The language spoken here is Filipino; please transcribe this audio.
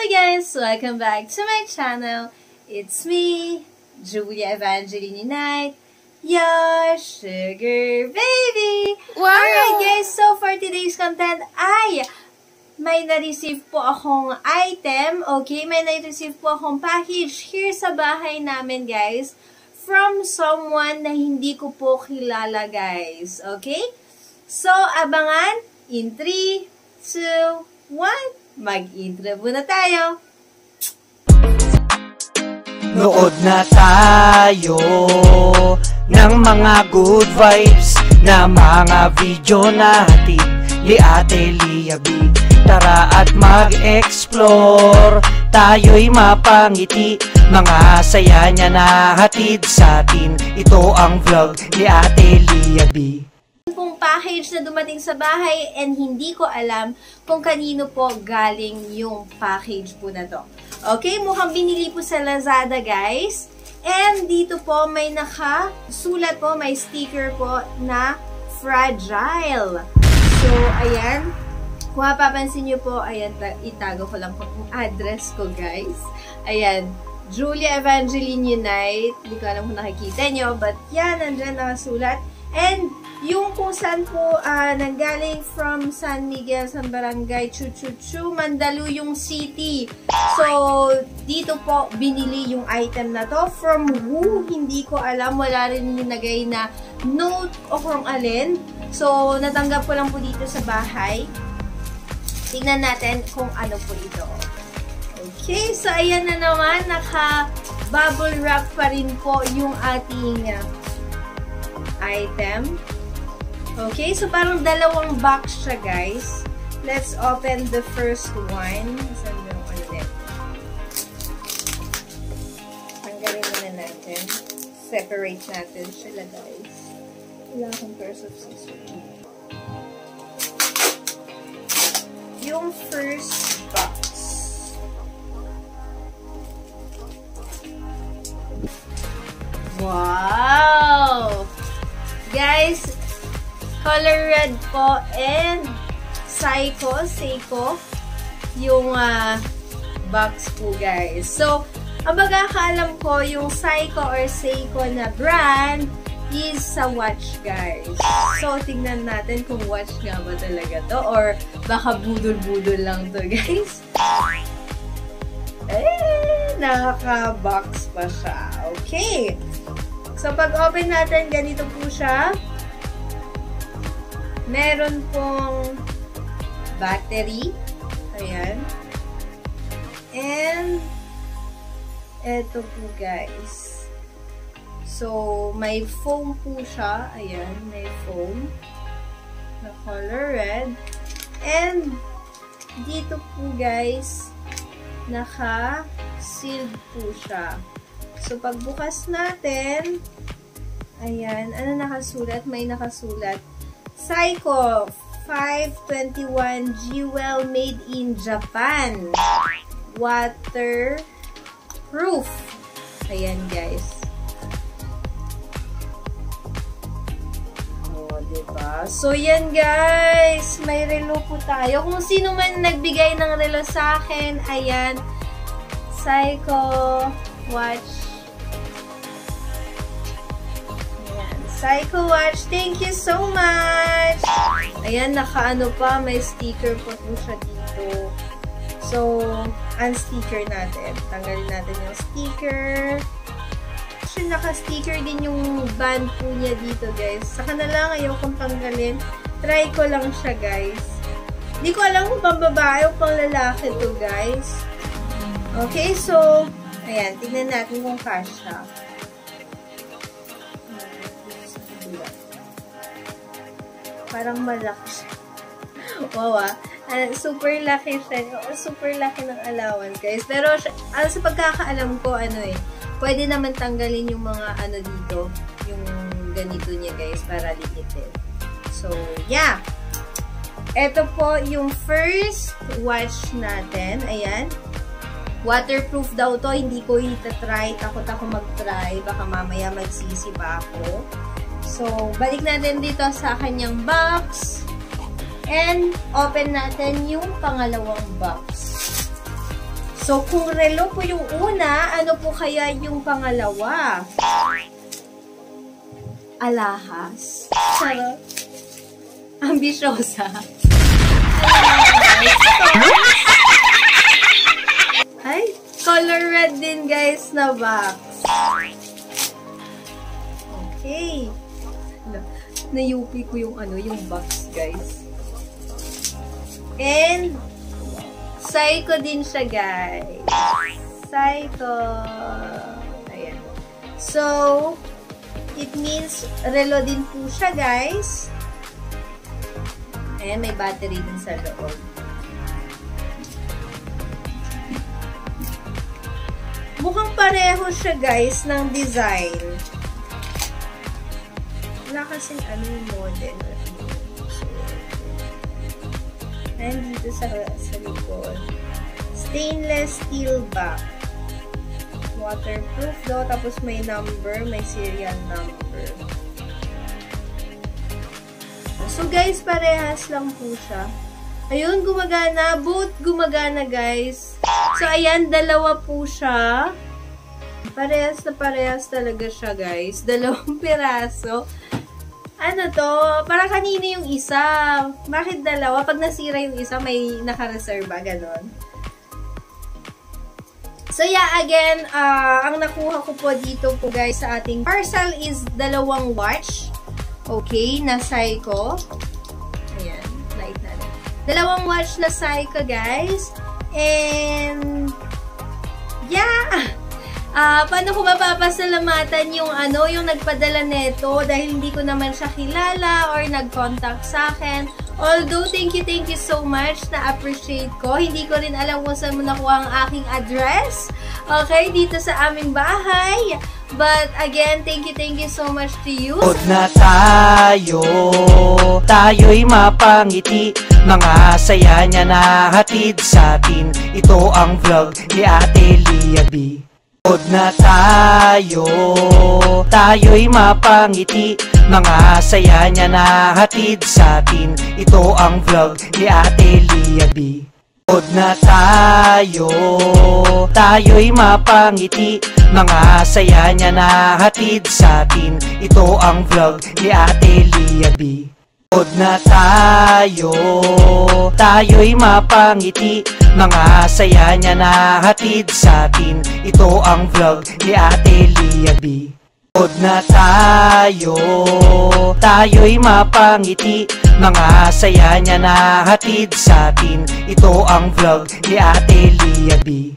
guys! Welcome back to my channel. It's me, Julia Evangeline Unite, your sugar baby! Wow! Alright guys, so for today's content ay may na-receive po akong item, okay? May na-receive po akong package here sa bahay namin guys from someone na hindi ko po kilala guys, okay? So, abangan in 3, 2, 1. Mag-intro muna tayo. Nood na tayo ng mga good vibes na mga video natin ni Ate Lia B. Tara at mag-explore, tayo'y mapangiti, mga saya niya na hatid sa atin. Ito ang vlog ni Ate Lia B. Package na dumating sa bahay and hindi ko alam kung kanino po galing yung package po na to. Okay, mukhang binili po sa Lazada guys. And dito po may nakasulat po, may sticker po na fragile. So, ayan. Kung mapapansin nyo po, ayan, itago ko lang po yung address ko guys. Ayan, Julia Evangeline Unite. Hindi ko alam kung nakikita nyo, but yan, nandyan nakasulat. And yung kung saan po nanggaling from San Miguel, San Barangay, Chuchuchu, Mandaluyong City. So, dito po binili yung item na to. From who? Hindi ko alam. Wala rin nilagay na note o kung alin. So, natanggap ko lang po dito sa bahay. Tingnan natin kung ano po ito. Okay, so ayan na naman. Naka-bubble wrap pa rin po yung ating item. Okay, so parang dalawang box siya, guys. Let's open the first one. Saan yung ulit? Tanggalin muna natin. Separate natin sila, guys. Wala akong pairs of scissors. Yung first box. Wow! Guys, color red po and Seiko yung box po guys. So, ang pagkakaalam ko, yung Seiko na brand is sa watch guys. So, tingnan natin kung watch nga ba talaga to or baka budol-budol lang to guys. Naka-box pa siya. Okay. So, pag-open natin, ganito po siya. Meron pong battery. Ayan. And, eto po guys. So, may foam po siya. Ayan, may foam. Na color red. And, dito po guys, naka-sealed po siya. So, pagbukas natin, ayan, ano nakasulat? May nakasulat. Seiko 521 Jewel made in Japan. Waterproof. Ayan, guys. O, diba? So, yan, guys. May relo po tayo. Kung sino man nagbigay ng relo sa akin, ayan, Seiko watch. Seiko watch. Thank you so much! Ayan, naka-ano pa. May sticker po siya dito. So, un-sticker natin. Tanggalin natin yung sticker. Actually, naka-sticker din yung band po niya dito, guys. Saka na lang, ayaw kong tanggalin. Try ko lang siya, guys. Hindi ko alam kung pang babae o pang lalaki to, guys. Okay, so, ayan. Tignan natin kung kasha. Parang malaki siya. Wow, super laki siya. Super laki ng allowance, guys. Pero, sa pagkakaalam ko, pwede naman tanggalin yung mga dito. Yung ganito niya, guys, para likitin. So, yeah. Ito po yung first watch natin. Ayan. Waterproof daw to. Hindi ko itatry. Takot ako mag-try. Baka mamaya magsisi pa ako. So, balik natin dito sa kanyang box. And, open natin yung pangalawang box. So, kung relo po yung una, ano po kaya yung pangalawa? Alahas. Charot. Ambisyosa. Ay, color red din guys na box. Okay. Na-UP ko yung yung box guys. And Psycho din siya, guys. Psycho. Ayan. So, it means relo din po siya, guys. Ayan, may battery din sa loob. Mukhang pareho siya, guys, ng design. Wala kasing yung model. And dito sa likod. Stainless steel back. Waterproof daw. Tapos may number. May serial number. So guys, parehas lang po siya. Ayun, gumagana. Both gumagana, guys. So ayan, dalawa po siya. Parehas na parehas talaga siya, guys. Dalawang piraso. Ano to? Para kanino yung isa? Bakit dalawa? Pag nasira yung isa, may nakareserva. Ganon. So yeah, again, ang nakuha ko po dito po guys sa ating parcel is dalawang watch. Okay, na Psycho. Ayan, light na lang. Dalawang watch na Psycho, guys. And yeah! Paano ko mapapasalamatan yung yung nagpadala neto dahil hindi ko naman siya kilala or nag-contact sa akin. Although, thank you so much. Na-appreciate ko. Hindi ko rin alam kung saan mo nakuha ang aking address. Okay, dito sa aming bahay. But, again, thank you so much to you. Huwag na tayo'y mapangiti. Mga saya niya na hatid sa atin. Ito ang vlog ni Ate Lia B. Huwag na tayo'y mapangiti. Mga saya niya na hatid sa atin. Ito ang vlog ni Ate Lia B. Huwag na tayo'y mapangiti. Mga saya niya na hatid sa atin. Ito ang vlog ni Ate Lia B. Huwag na tayo'y mapangiti. Mga saya niya na hatid sa atin. Ito ang vlog ni Ate Lia B. Huwag na tayo'y mapangiti. Mga saya niya na hatid sa atin. Ito ang vlog ni Ate Lia B.